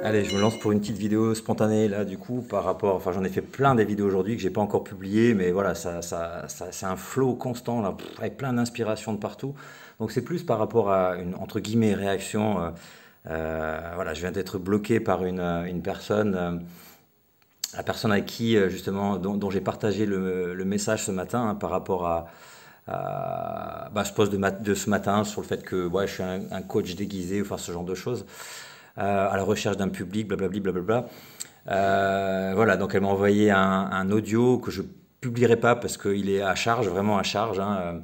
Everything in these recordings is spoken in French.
Allez, je me lance pour une petite vidéo spontanée là du coup par rapport, enfin j'en ai fait plein des vidéos aujourd'hui que j'ai pas encore publiées, mais voilà, c'est un flow constant là, avec plein d'inspiration de partout. Donc c'est plus par rapport à une entre guillemets réaction. Voilà, je viens d'être bloqué par une personne, la personne avec qui justement dont j'ai partagé le message ce matin, hein, par rapport ce post de ce matin sur le fait que ouais, je suis un coach déguisé, enfin ce genre de choses, à la recherche d'un public, blablabli, blablabla. Voilà, donc elle m'a envoyé un audio que je publierai pas parce qu'il est à charge, vraiment à charge, hein,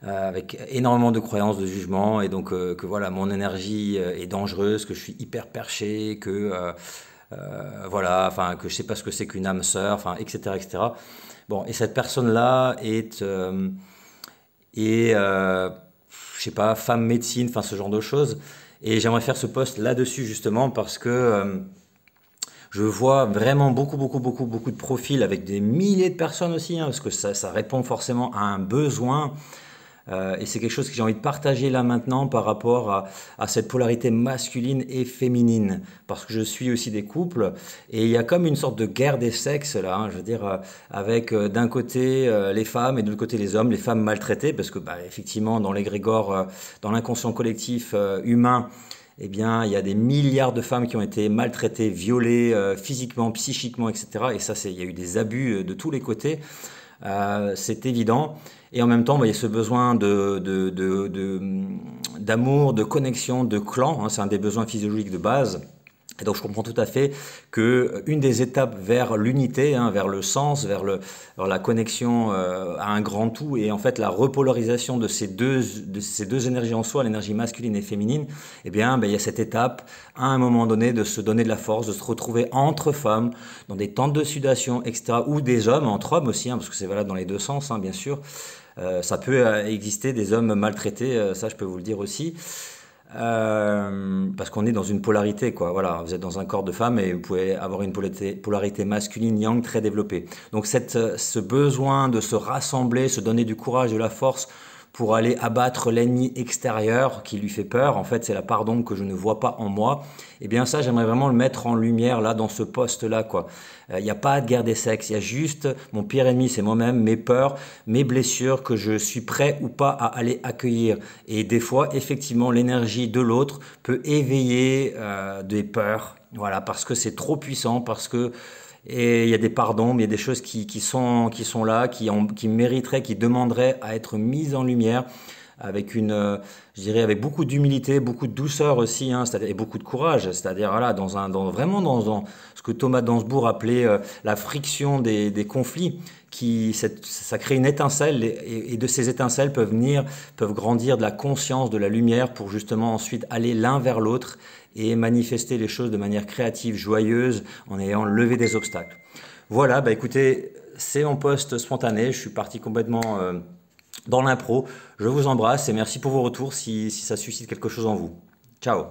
avec énormément de croyances, de jugements, et donc que voilà, mon énergie est dangereuse, que je suis hyper perché, que voilà, enfin que je sais pas ce que c'est qu'une âme sœur, enfin etc., etc. Bon, et cette personne-là est je sais pas, femme médecine, enfin ce genre de choses. Et j'aimerais faire ce post là-dessus justement parce que je vois vraiment beaucoup de profils avec des milliers de personnes aussi, hein, parce que ça répond forcément à un besoin. Et c'est quelque chose que j'ai envie de partager là maintenant par rapport à cette polarité masculine et féminine. Parce que je suis aussi des couples et il y a comme une sorte de guerre des sexes là, hein, je veux dire, avec d'un côté les femmes et de l'autre côté les femmes maltraitées, parce que bah, effectivement dans l'égrégore, dans l'inconscient collectif humain, eh bien, il y a des milliards de femmes qui ont été maltraitées, violées, physiquement, psychiquement, etc. Et ça, il y a eu des abus de tous les côtés. C'est évident. Et en même temps, bah, il y a ce besoin d'amour, de connexion, de clan, hein, c'est un des besoins physiologiques de base. Et donc je comprends tout à fait que une des étapes vers l'unité, hein, vers le sens, vers la connexion à un grand tout, et en fait la repolarisation de ces deux énergies en soi, l'énergie masculine et féminine, eh bien ben, il y a cette étape à un moment donné de se donner de la force, de se retrouver entre femmes, dans des tentes de sudation, etc., ou des hommes entre hommes aussi, hein, parce que c'est valable dans les deux sens, hein, bien sûr. Ça peut exister des hommes maltraités, ça je peux vous le dire aussi. Parce qu'on est dans une polarité, quoi. Voilà, vous êtes dans un corps de femme et vous pouvez avoir une polarité masculine yang très développée. Donc ce besoin de se rassembler, se donner du courage, de la force pour aller abattre l'ennemi extérieur qui lui fait peur, en fait c'est la part d'ombre que je ne vois pas en moi, et bien ça j'aimerais vraiment le mettre en lumière là dans ce poste-là, quoi. Il n'y a pas de guerre des sexes, il y a juste mon pire ennemi, c'est moi-même, mes peurs, mes blessures que je suis prêt ou pas à aller accueillir. Et des fois, effectivement, l'énergie de l'autre peut éveiller des peurs, voilà, parce que c'est trop puissant, parce que et il y a des parts d'ombre, il y a des choses qui sont là, qui mériteraient, qui demanderaient à être mises en lumière avec je dirais, avec beaucoup d'humilité, beaucoup de douceur aussi, hein, et beaucoup de courage. C'est-à-dire, voilà, vraiment dans ce que Thomas Dansbourg appelait la friction des conflits, ça crée une étincelle, et de ces étincelles peuvent grandir de la conscience, de la lumière, pour justement ensuite aller l'un vers l'autre et manifester les choses de manière créative, joyeuse, en ayant levé des obstacles. Voilà, bah écoutez, c'est mon post spontané, je suis parti complètement dans l'impro. Je vous embrasse et merci pour vos retours si ça suscite quelque chose en vous. Ciao!